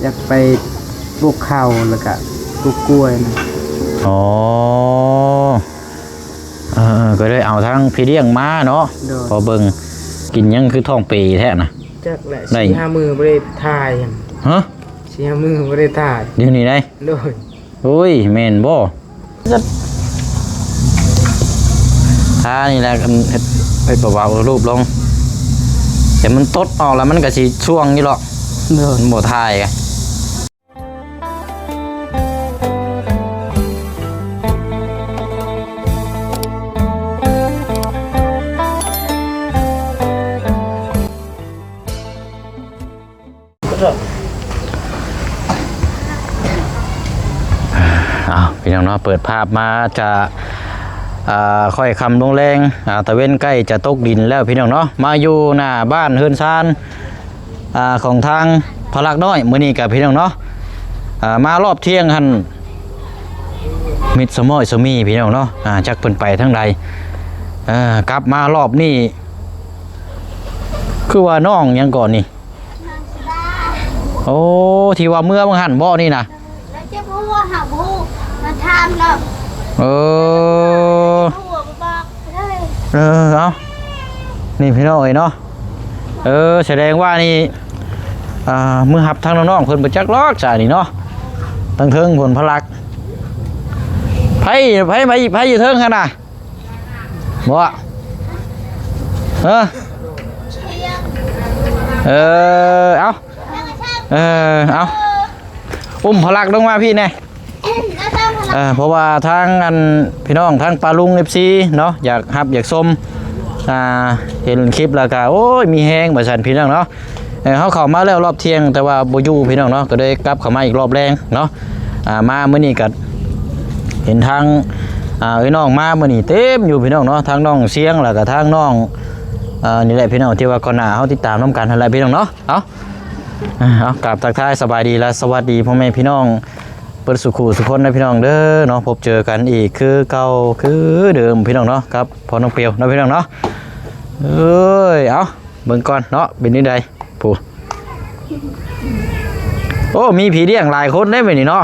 อยากไปปลูกข้าวแล้วก็ปลูกกล้วยนะอ๋อก็เลยเอาทั้งพี่เลี้ยงมาเนาะพอเบิ่งกินยังคือท้องปีแท้น่ะจักแหละ4-5 มื้อบ่ได้ถ่ายฮะ4-5 มื้อบ่ได้ถ่ายเดี๋ยวนี้ได้โดยโอ้ยแม่นบ่ท่านี่แหละไปเบาๆรูปลงแต่มันตดออกแล้วมันก็สิช่วงนี่หรอกมันบ่ถ่ายไงพี่น้องเนาะเปิดภาพมาจะค่อยคำลงแรงตะเว้นใกล้จะตกดินแล้วพี่น้องเนาะมาอยู่หน้าบ้านเฮือนซานของทางพลักน้อยมื้อนี้กับพี่น้องเนาะมารอบเที่ยงหันมิดสมอยสมีพี่น้องเนาะจักเพิ่นไปทั้งใดกลับมารอบนี้คือว่าน้องยังก่อนนี่โอ้ที่ว่าเมื่อหันบ่นี่นะแล้วเจ้าพ่อหาผู้มาทำแล้วเอานี่พี่น้องเนาะแสดงว่านี่มือหับทางน้องๆเพิ่นไปจักลอกจ่านี่เนาะตั้งเทิงผลพลักไผอยู่เทิงขนาดบ่เอาอุ้มพลักลงมาพี่แน่เพราะว่าทางอันพี่น้องทางปลาลุงFCเนาะอยากหับอยากส้มเห็นคลิปแล้วก็โอ้ยมีแห้งบ่ซั่นพี่น้องเนาะเขาเข้ามาแล้วรอบเที่ยงแต่ว่าบ่อยู่พี่น้องเนาะก็ได้กลับเข้ามาอีกรอบแรงเนาะมามื้อนี้ก็เห็นทางพี่น้องมามื้อนี้เต็มอยู่พี่น้องเนาะทางน้องเสียงแล้วก็ทางน้องนี่แหละพี่น้องที่ว่าก่อนหน้าเฮาติดตามนํกันนั่นแหละพี่น้องเนาะเอากราบทักทายสบายดีและสวัสดีพ่อแม่พี่น้องเปิดสุขุสุขคนนะพี่น้องเด้อเนาะพบเจอกันอีกคือเก่าคือเดิมพี่น้องเนาะครับพอน้องเปียวนะพี่น้องเนาะเอาเบิ่งก่อนเนาะเป็นนี่ใดผู้โอ้มีผีเลี้ยงหลายคนได้ไหมนี่เนาะ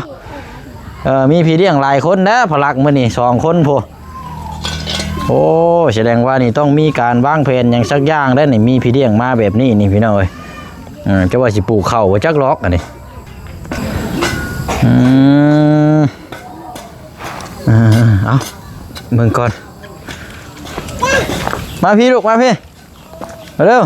มีผีเลี้ยงหลายคนนะพลักมื้อนี่2 คนผู้โอ้แสดงว่านี่ต้องมีการวางแผนอย่างสักอย่างได้นี่มีผีเลี้ยงมาแบบนี้นี่พี่น้องเอ้ยจะว่าสิปลูกข้าวจักล็อกอันนี้เอาเบิ่งก่อนมาพี่ลูกมาพี่มาเร็ว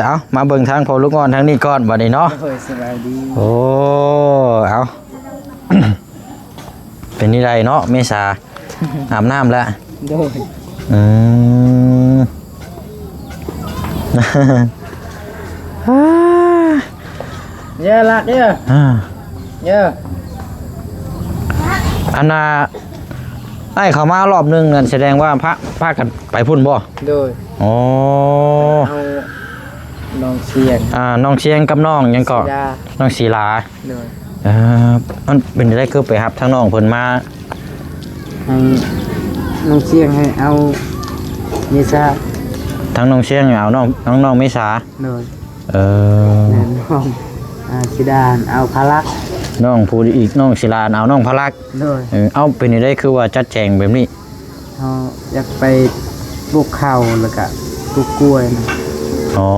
เอามาเบิ่งทางพอลูกงอนทางนี้ก่อนบัดนี้เนาะสบายดีโอ้เอา เป็นนี่ไรเนาะเมษาอาบน้ำแล้วโดยเยอะละเยอะเยอะอันน่ะไอ้เขามารอบนึงนั่นแสดงว่าพากันไปพุ่นบ่โดยอ๋อเอาน้องเชียงน้องเชียงกับน้องยังก็น้องศิลาโดยมันเป็นได้คือไปรับทั้งน้องเพิ่นมาให้น้องเชียงให้เอาเมษาทั้งน้องเชียงเอาน้องเมษาโดยน้องศิดานเอาพลักน้องผู้อีกน้องศิลาเอาน้องพลักเอาเป็นได้คือว่าจัดแจงแบบนี้เขาอยากไปปลูกข้าวแล้วก็ปลูกกล้วยนะอ๋อ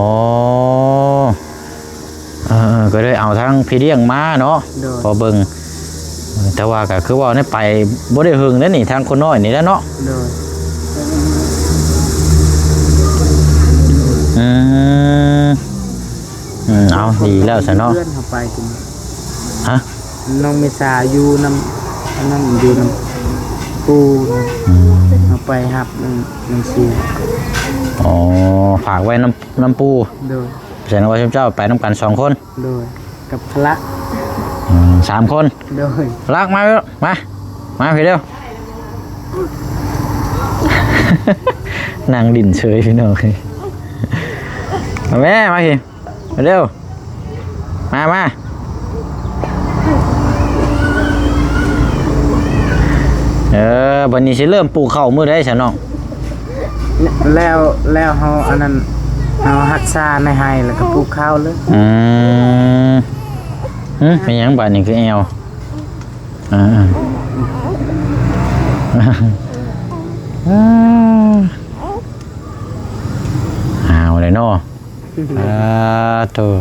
ก็เลยเอาทั้งพี่เลี้ยงมาเนาะพอเบิ่งแต่ว่าก็คือว่านี่ไปบ่ได้หึงแล้วนี่ทางคนน้อยนี่แล้วเนาะเอาดีแล้วซะเนาะเพื่อนเขาไปจริงฮะน้องเมษาอยู่น้ำอยู่น้ำปูเอาไปครับน้ำเสียอ๋อฝากไว้น้ำปูโดยแสดงว่าเจ้าไปน้ำกัน2 คนโดยกับพระ3 คนโดยลักมาพี่เดียวนางดินเฉยพี่น้องแม่มาพี่เร็วมาวันนี้สิเริ่มปลูกข้าวมื้อใดซะน้องแล้วเฮาอันนั้น เอาหักษาไม่ให้แล้วก็ปลูกข้าวเลย เป็นหยังบาดนี่คือแอวเอาเลยเนาะตัว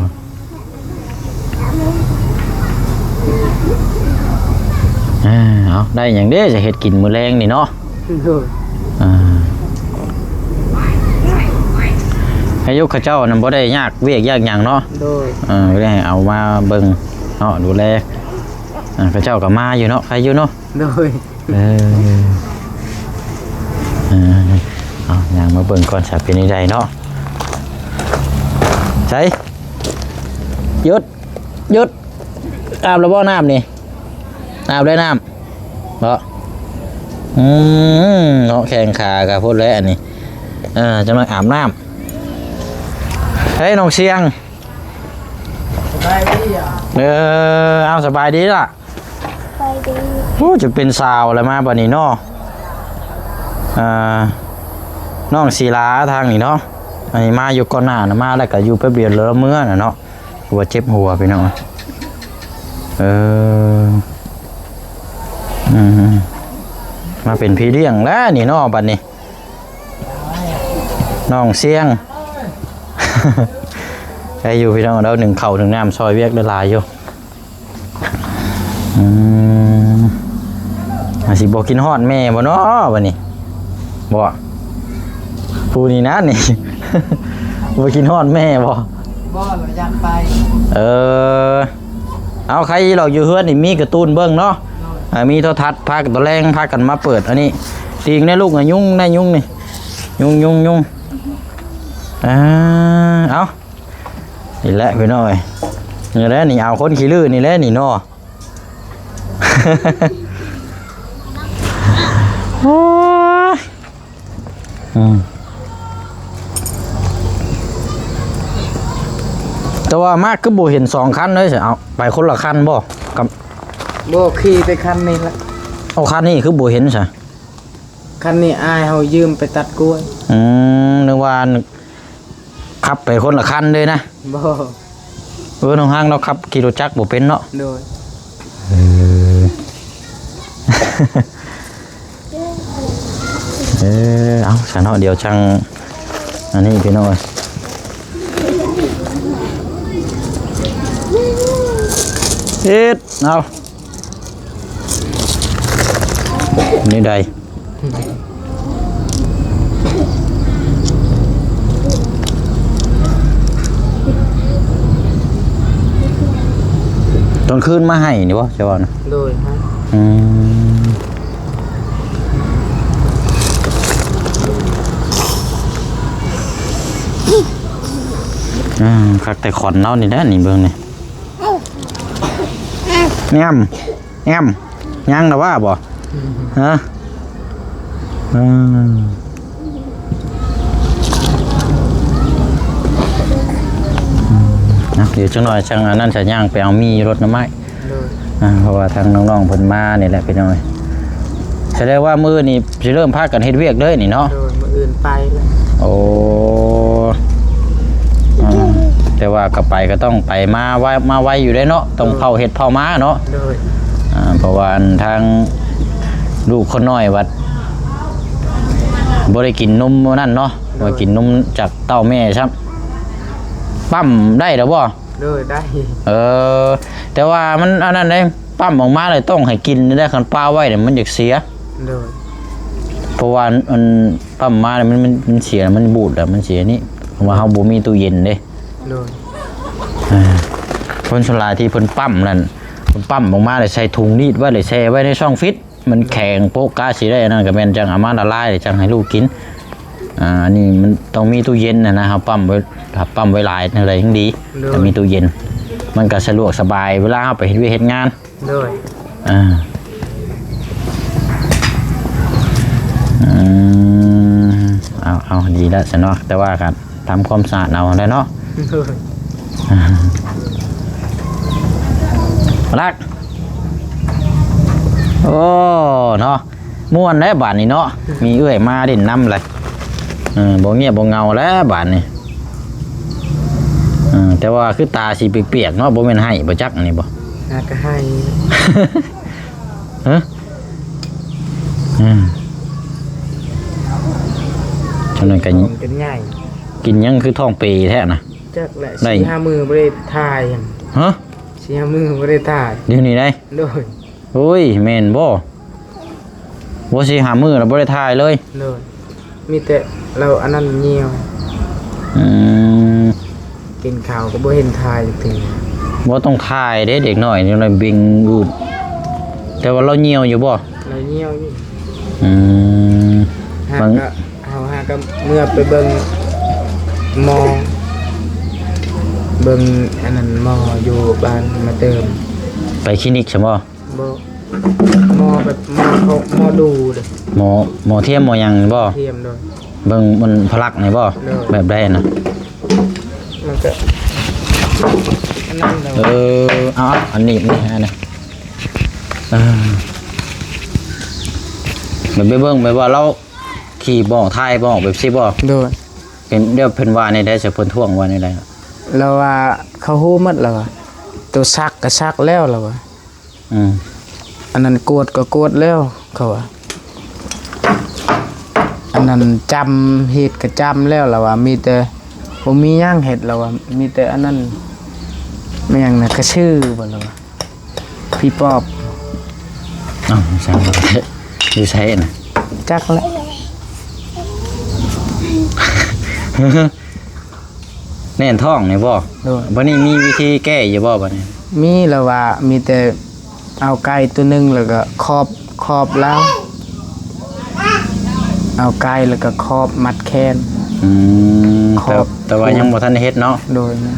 เอาได้อย่างเด้จะเฮ็ดกินมื้อแรงนี่เนาะให้ยกข้าเจ้านั่นบ่ได้ยากเวียกยากหยังเนาะโดยก็ได้เอามาเบิ่งเนาะดูแลข้าเจ้าก็มาอยู่เนาะใครอยู่เนาะโดยเอาอย่างมาเบิ่งก่อนสักเป็นใจเนาะใช่หยุดอาบแล้วบ่น้ำนี่อาบได้น้ำเนาะเนาะแข่งขากับพูดแล้วอันนี้จะมาอาบน้ำเฮ้ยน้องเชียงสบายดีเอาสบายดีล่ะไปดี โอ้จะเป็นสาวอะไรมาบัดนี้เนาะน้องศิลาทางนี้เนาะอันนี้มาอยู่ก่อนหน้านะมาแล้วก็อยู่แป๊บเดียวแล้วเมื่อน่ะเนาะหัวเจ็บหัวไปเนาะมาเป็นพี่เลี้ยงแล้วนี่เนาะบัดนี้น้องเสียงใครอยู่พี่น้องเราหนึ่งเข่าหนึ่งน้ำซอยเวียกได้ลายอยู่สิบอกกินฮอดแม่บ่เนาะบัดนี้บ่ผู้นี้นะนี่ บ่กินฮอดแม่บ่เราอยากไปเอาใครเราอยู่เฮือนนี่มีการ์ตูนเบิ่งเนาะมีโทรทัศน์พากันตัวแรงพากันมาเปิดอันนี้ติงได้ลูกยุ่งได้ยุ่งนี่ยุ่งเอานี่แหละพี่น้อยนี่แหละนี่เอาคนขี้ลื่นนี่แหละนี่เนาะแต่ว่ามากก็บ่เห็น2คันเลยสิเอาไปคนละคันบ่กับบ่ขี่ไปคันนี้ละเอาคันนี้คือบ่เห็นซะคันนี้อายเฮายืมไปตัดกล้วยนึกว่าขับไปคนละคันเลยนะบ่น้องห้างเราขับขี่รถจักรบ่เป็นเนาะโดยเอาฉันเนาะเดี๋ยวช่างอันนี้พี่น้อยเอานี่ใดตอนคืนมาให้นี่วะเจ้านะโดยฮะคักแต่ขอนเนานี่ได้นี่เบิ่งนี่แง่มยังนะว่าบ่ฮะเดี๋ยวจังหน่อยช่างอันนั้นจะย่างไปเอามีรถน้ำไม้เพราะว่าทางน้องๆเพิ่นมานี่แหละพี่น้อยแสดงว่ามื้อนี่สิเริ่มพากันเฮ็ดเวียกเลยนี่เนาะมื้ออื่นไปแล้วโอ้แต่ว่าก็ไปก็ต้องไปมาไว้อยู่ได้เนาะต้องเผาเห็ดเผาม้าเนาะเพราะว่าทางลูกคนน้อยวัดบ่ได้กินนมนั่นเนาะบ่กินนมจากเต้าแม่ครับปั๊มได้หรือบ่ได้แต่ว่ามันอันนั้นได้ปั๊มออกมาเลยต้องให้กินได้คันป้าไว้เนี่ยมันอยากเสียเพราะว่ามันปั๊มมาเนี่ยมันเสียมันบูดแล้วมันเสียนี่เพราะว่าเฮาบ่มีตู้เย็นเด้คนสลายที่เพิ่นปั๊มนั่นเพิ่นปั๊มออกมาเลยใส่ถุงนีดไว้เลยแช่ไว้ในช่องฟิตมันแข็งโป๊กกาสิได้นั่นก็แม่นจังเอามาละลายจังให้ลูกกินอันนี้มันต้องมีตู้เย็นนะครับปั๊มไว้ถ้าปั๊มไว้หลายอะไรทั้งดีแต่มีตู้เย็นมันก็สะดวกสบายเวลาเอาไปเฮ็ดเวียกเฮ็ดงานด้วยเอาดีแล้วสิเนาะแต่ว่าการทำความสะอาดเอาได้เนาะรักโอ้เนาะม่วนแล้วบาดนี้เนาะมีเอื้อยมาเด่นน้ำเลยบ่เงียบบ่เงาแล้วบาดนี้ แต่ว่าคือตาสีเปียกๆเนาะบ่แม่นให้บ่จักอันนี้บ่ ก็ให้ ฮะฉะนั้นก็ กันใหญ่ กินยังคือท้องปีแท้นะ จักแหละ4-5 มือบ่ได้ถ่ายหั่น ฮะ 4-5 มือบ่ได้ถ่าย เดี๋ยวนี้ได้ โดย โอ้ยแม่นบ่สิหามื้อแล้วบ่ได้ถ่ายเลย โดยมีแต่เราอันนั้นเหี่ยว อืม กินข้าวก็บ่เห็นถ่ายเลยถึง บ่ต้องถ่ายเด้เด็กน้อยนี่เลยบิงอืดแต่ว่าเราเหี่ยวอยู่บ่ เราเหี่ยวอยู่ อืม หา บาง ก็หาก็เมื่อไปเบิ่งหมอเบิ่งอันนั้นหมออยู่บ้านมาเติม ไปคลินิกใช่บ่ บ่หมอแบบหมอดูเด้อ หมอเทียมหมอหยังนี่บ่ เทียมโดย เบิ่งมันพลักนี่บ่ เออ แบบใดน่ะ มันก็อันนั้นเรา เอาอันนี้นี่อันนี้แบบไปเบิ่งแบบว่าเราขี่บ่ถ่ายบ่แบบสิบ่ โดย เป็นเดี๋ยวเพิ่นว่าในได้จะเพิ่นท่วงว่าในใด เราว่าเขาฮู้หมดแล้วว่าตัวซักก็ซักแล้วแล้วว่า อืม อันนั้นกวดก็กวดแล้วเขาว่าอันนั้นจำเฮ็ดก็จำแล้วแล้วว่ามีแต่บ่มีหยังเฮ็ดแล้วว่ามีแต่อันนั้นไม่หยังน่ะก็ชื่อบ่แล้วว่าพี่ปอบ อ้าวใช่อยู่ใช่น่ะ จักแล้ว แน่นท้องนี่บ่ โดย บัดนี้มีวิธีแก้อยู่บ่บัดนี้ มีแล้วว่ามีแต่เอาไก่ตัวหนึงแล้วก็ครอบแล้วเอาไก่แล้วก็ครอบมัดแขน อืม ครอบ แต่ว่ายังบ่ทันได้เฮ็ดเนาะ โดยนะ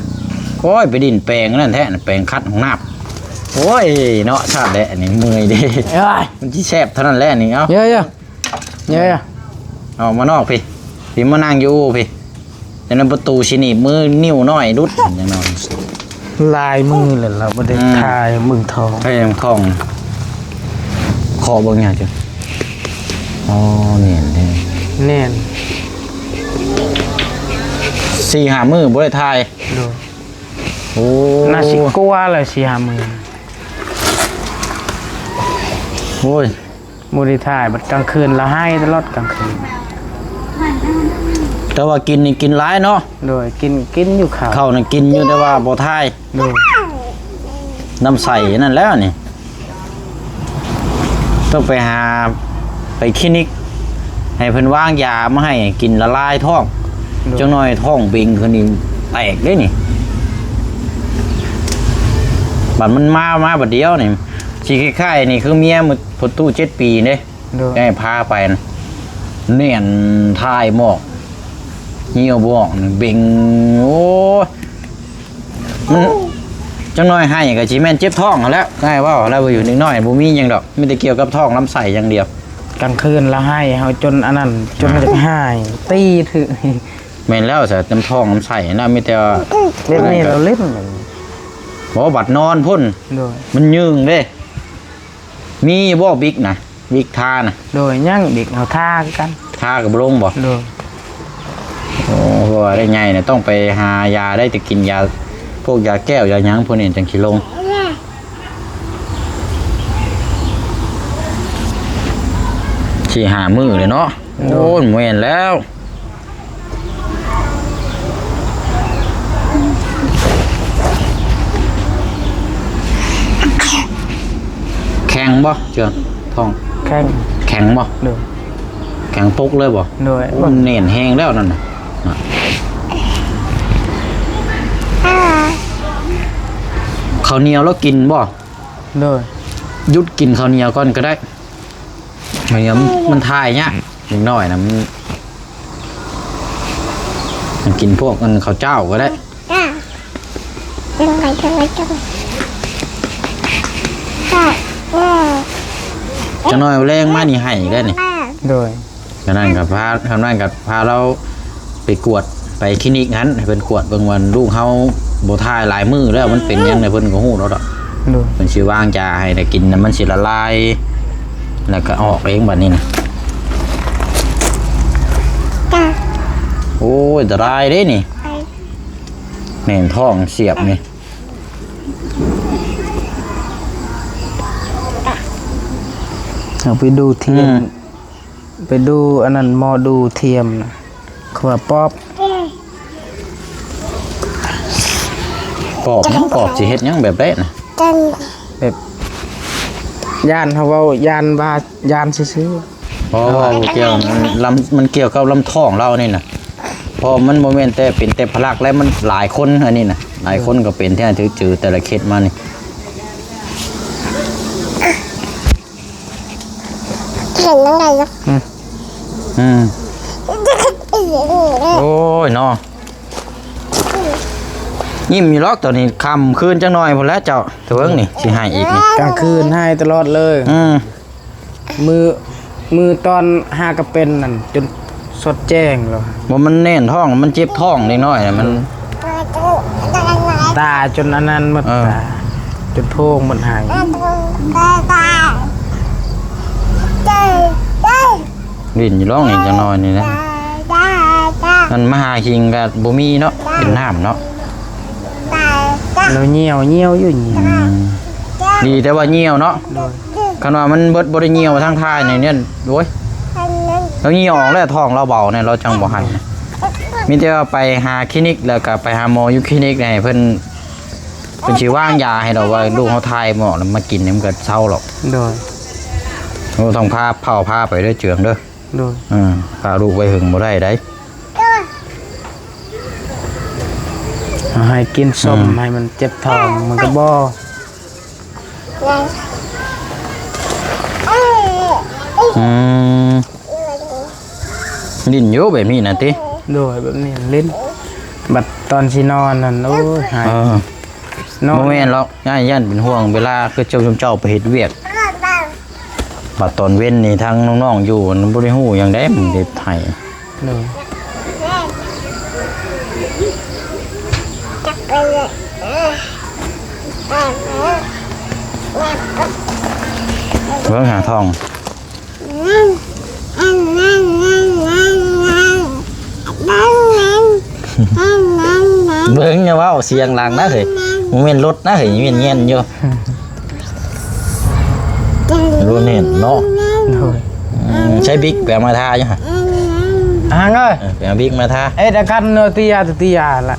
โอ้ยไปดินแปลงนั่นแท้น่ะแปลงคัดของน้ำโอ้ยเนาะชาติแหละนี่เมื่อยเด้ เอ้ย มันสิแซ่บเท่านั้นแหละนี่เอ้า เยอะๆเยอะ เอามานอกพี่มานั่งอยู่พี่แต่นั้นประตูชิหนีบมือนิ้วน้อยดุดอย่างนอน ลายมือเลยเราบ่ได้ทายมึงทอง ถ้ายังคล่องคอเบิ่งอย่างจ้ะอ๋อเนี่ย แน่น 4-5 มื้อบ่ได้ทาย ดู โอ้ น่าสิกลัวเลย4-5 มื้อ โอ้ย บ่ได้ทายบัดกลางคืนละให้ตลอดกลางคืน แต่ว่ากินนี่กินหลายเนาะ โดยกินอยู่ข้าว ข้าวน่ะกินอยู่แต่ว่าบ่ทาย โดย น้ำใสนั่นแล้วนี่ต้องไปหาไปคลินิก ให้เพิ่นวางยามาให้กินละลายท้องจังหน่อยท้องบิงคือนี่แตกเด้นี่บัดมันมาบัดเดียวนี่สิคล้ายๆนี่คือเมียมื้อพอตู้7 ปีเด้ โดย ให้พาไปนะเนียนทายหมอกเหี่ยวบออกนี่เบ่งโอ้มันจังน้อยให้ก็สิแม่นเจ็บท้องนั่นแหล้วง่ายว่าแล้วบ่อยู่นิดหน่อยบ่มีหยังดอกมีแต่เกี่ยวกับท้องลำไส้อย่างเดียว กลางคืนละให้เฮาจนอันนั้นจนมันจะหายตีถึง แม่นแล้วซะน้ำท้องลำไส้นะมีแต่ว่า เล่นนี่เราเล่นมัน บ่บัดนอนพุ่น โดย มันยืงเด้มีบ่บิ๊กนะบิ๊กทานะ โดยย่างเด็กเฮาท่ากัน ทากับลงบ่ โดย โอ้เพราะว่าได้ไงเนี่ยต้องไปหายาได้แต่กินยาพวกยาแก้วยาหยังพวกนี้จังสิลง4-5 มื้อเลยเนาะโอ้ยแม่นแล้วแข็งบ่เจ้าท้อง แข่ง แข็งบ่ โดย แข็งตกเลยบ่ โดย มันเน่นแห้งแล้วนั่นน่ะข้าวเหนียวแล้วกินบ่ โดย หยุดกินข้าวเหนียวก่อนก็ได้ข้าวเหนียวมันทายเนี่ยนิดหน่อยนะมันกินพวกมันข้าวเจ้าก็ได้จะน้อยแรงมานี่ให้ได้นี่ โดย ก็นั่นกับพาเราไปกวดไปคลินิกนั้นให้เพิ่นกวดเบิ่งวันลูกเฮาบ่ทายหลายมื้อแล้วมันเป็นหยังไงเพิ่นก็ฮู้แล้วดอก โดย เพิ่นสิวางยาให้ได้กินน่ะมันสิละลายแล้วก็ออกเองบัดนี้นะโอ้ยอันตรายเด้นี่ แหน่นท้องเสียบนี่ เอาไปดูเทียมไปดูอันนั้นหมอดูเทียมนะเขาว่าป๊อบ ปอบนะปอบสิเฮ็ดหยังแบบได้นะ แบบย่านเขาเว้าย่านว่าย่านซื่อ เพราะว่าเกี่ยวมันเกี่ยวกับลำท้องเรานี่นะเพอมันโมเมนต์แต่เป็นแต่พลักและมันหลายคนอันนี้นะหลายคนก็เป็นที่จือแต่ละเคสมานี่ เห็นยังไงนะ อืมโอ้ยเนาะยิ้มอยู่ล็อกตัวนี้คำคืนจังหน่อยพอแล้วเจ้าเถิงนี่สิให้อีกนี่ ๆกลางคืนให้ตลอดเลย มือตอนหากระเป็นนั่นจนสดแจ้งแล้ว บ่มันแน่นท้องมันเจ็บท้องนิดหน่อยน่ะมัน ตาจนอันนั้นหมดตาจนโพงหมดหาย ลิ้นอยู่ร้องนี่จังหน่อยนี่นะมันมาหาคิงก็บ่มีเนาะเป็นน้ำเนาะ แล้วเหี่ยวอยู่เหี่ยว ดีแต่ว่าเหี่ยวเนาะ โดย คันว่ามันเบิดบ่ได้เหี่ยวทางท้ายนี่เนี่ยโอ้ยแล้วเหี่ยวออกแล้วท้องเราเบาเนี่ยเราจังบ่ให้มีแต่ว่าไปหาคลินิกแล้วก็ไปหาหมออยู่คลินิกให้เพิ่นสิวางยาให้เราว่าลูกเฮาทายหมอแล้วมากินนี่มันก็เศร้าหรอก โดย เราต้องพาไปเด้อเจืองเด้อ โดย พาลูกไว้หึงบ่ได้ได้ เอาให้กินส้มให้มันเจ็บท้องมันก็บ่ อืมลิ้นอยู่แบบนี้น่ะติ โดยแบบนี้ลิ้นบัดตอนสินอนนั่นโอ้ยหาย นอน บ่แม่นหรอกย่านเป็นห่วงเวลาคือเจ้าไปเฮ็ดเวียกบัดตอนเว้นนี่ทางน้องๆอยู่มันบ่ได้ฮู้หยังได้มันเฮ็ดให้ โดย เบิ่งหาท้องเบิ่งอย่าเว้าเสียงดังนะเฮ้ยบ่แม่นรถนะเฮ้ยเงียนๆอยู่รู้แน่นเนาะ โดย ใช้บิ๊กแปลมาทาอยู่ฮะ หางเอ้ย แปลบิ๊กมาทา เอ็ดอากันเนอติยาละ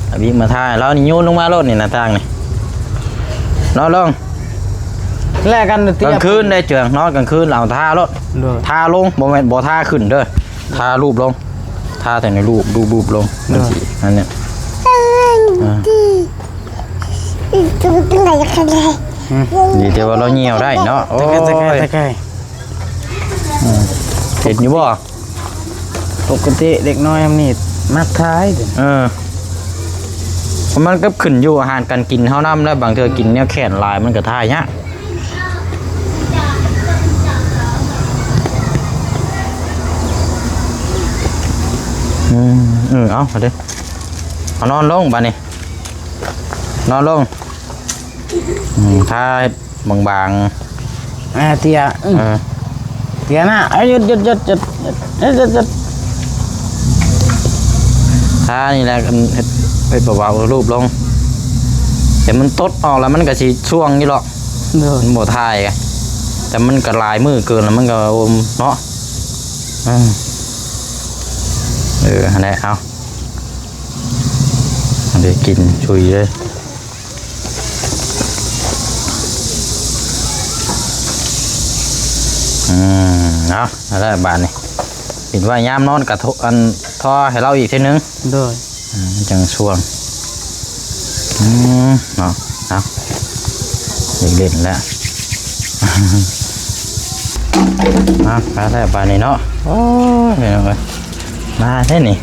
เอาบิ๊กมาทาแล้วนี่โยนลงมารถนี่หน้าต่างนี่นอนลง แลกกันเนอก ติ ลาง ยา คืนได้เจืองนอนกลางคืนเอาทารถ โดย ทาลงบ่แม่นบ่ทาขึ้นเด้อทารูปลงทาแต่ในรูปรูปลงมันสิอันเนี้ย ดีแต่ว่าเราเหี่ยวได้เนาะโอ้ ตะ ย ไคร้ เห็นอยู่บ่ ปกติเด็กน้อยมันนี่มักท้ายเด้อ มันก็ขึ้นอยู่อาหารการกินเฮานำแล้วบางเทื่อกินแนวแขนลายมันก็ท่ายะเอาเด้อเอานอนลงบัดนี้นอนลงท่าบาง เตีย ๆ เตียนะเอาหยุดท่านี่แหละกันเฮ็ดไปเบาๆรูปลงแต่มันตดออกแล้วมันก็สิช่วงอยู่หรอก โดย มันบ่ทายไงแต่มันก็ลายมือเกินแล้วมันก็อมเนาะอันนี้เอาเดี๋ยวกินชุยเลยเอาอะไรบานนี่ปิดว่ายามนอนกับอันทอให้เราอีกทีนึง โดย จังช่วงเนาะเอาเล่นแล้วมาได้บานนี่เนาะโอ้ยเดี๋ยวมาได้นี่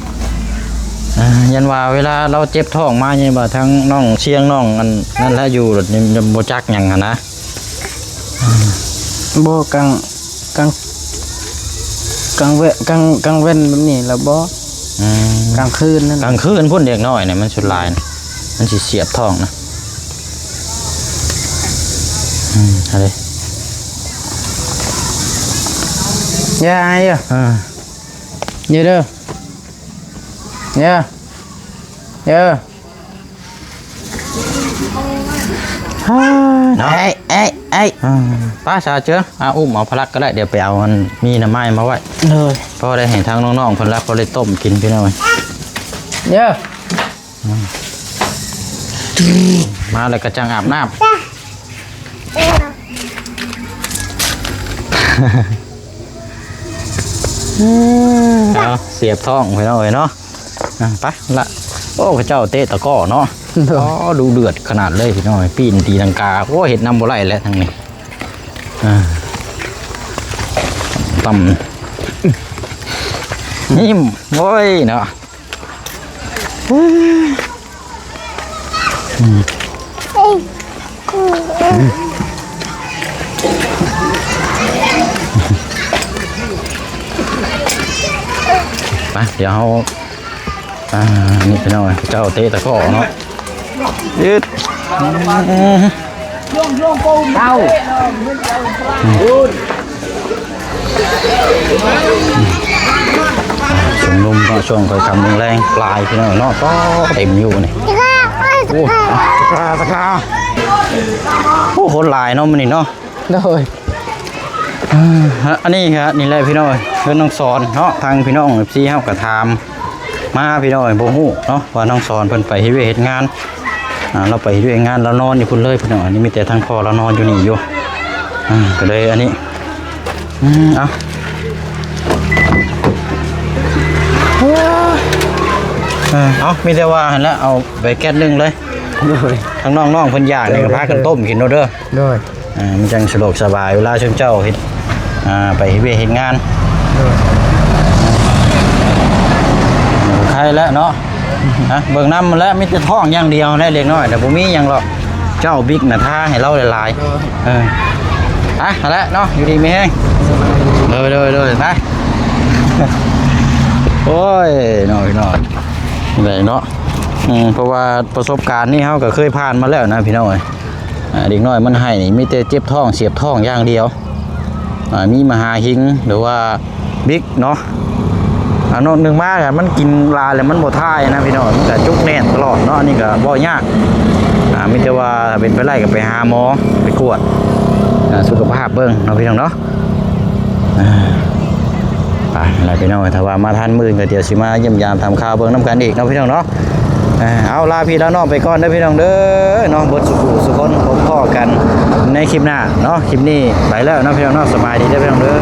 ยันว่าเวลาเราเจ็บท้องมาเนี่ยบ่ทั้งน้องเชียงน้องอันนั่นแล้วอยู่รถนี่จะบ่จักหยังนะ บ่กังเว้นแบบนี้แล้วบ่กลางคืนนั่น กลางคืนพุ่นเด็กน้อยเนี่ยมันชุดลายนะมันสิเสียบท้องนะอะไร ยายอ่ะเยอะเด้อเยอะ เนาะป้าชาเจออุ้มเอาพลักก็ได้เดี๋ยวไปเอามันมีน้ำไม้มาไว้เลยเพราะได้เห็นทางน้องๆเพิ่นรักเขาเลยต้มกินพี่น้องเยอะมาแล้วก็จังอาบน้ำเอาเสียบท้องพี่น้องเนาะไปละโอ้พระเจ้าเตะตะก้อเนาะอ๋อดูเดือดขนาดเลยพี่น้องปีนตีลังกาโอ้เห็ดน้ำบ่ไหลแล้วทางนี้ต่ำนิ่มโอ้ยเนาะไปเดี๋ยวเขานี่พี่น้องเจ้าเตะตะก้อเนาะยืดเต้าชุมนุมก็ช่วงคอยคำมึงแรงปลายพี่น้องเนาะก็เต็มอยู่นี่โอ้ตะกร้าโอ้คนหลายเนาะมันนี่เนาะเลยอันนี้ครับนี่แหละพี่น้องเพื่อนน้องสอนเนาะทางพี่น้องซีเฮากระทำมาพี่น้องโบหูเนาะว่าน้องสอนเพิ่นไปเฮ็ดงานเราไปเฮ็ดงานเรานอนอยู่พุ่นเลยพี่น้องอันนี้มีแต่ทางพ่อเรานอนอยู่นี่อยู่ก็เลยอันนี้เอามีแต่ว่าแล้วเอาไปแก๊สนึ่งเลยทางน้องเพิ่นอยากนี่ก็พากันต้มกินเด้อมันจังสะดวกสบายเวลาเชิงเจ้าเฮ็ดไปเฮ็ดงานใครแล้วเนาะเบิ่งน้ำมันแล้วมีแต่ท้องอย่างเดียวได้เล็กน้อยแต่บ่มีหยังหรอกเจ้าบิ๊กน่ะท่าให้เราหลายๆแล้วเนาะอยู่ดีมีแฮงเลยไปโอ้ยน้อยเลยเนาะเพราะว่าประสบการณ์นี่เขาก็เคยผ่านมาแล้วนะพี่น้อยเด็กน้อยมันให้นี่มีแต่เจ็บท้องเสียบท้องอย่างเดียวมีมหาหิงหรือว่าบิ๊กเนาะนอกหนึ่งมากมันกินลาแล้วมันบ่ท่ายนะพี่น้อยมันก็จุกแน่นตลอดเนาะนี่ก็บ่ยากมีแต่ว่าเป็นไปไล่ก็ไปหาหมอไปกวดสุขภาพเบิ่งเนาะพี่น้องเนาะอะไรพี่น้องถ้าว่ามาทันมื้อก็เดี๋ยวสิมาเยี่ยมยามทำข่าวเบิ่งน้ำกันอีกเนาะพี่น้องเนาะเอาลาพี่แล้วน้องไปก่อนเด้อพี่น้องเด้อน้องบดสุคนพบพ่อกันในคลิปหน้าเนาะคลิปนี้ไปแล้วเนาะพี่น้องเนาะสบายดีเด้อพี่น้องเด้อ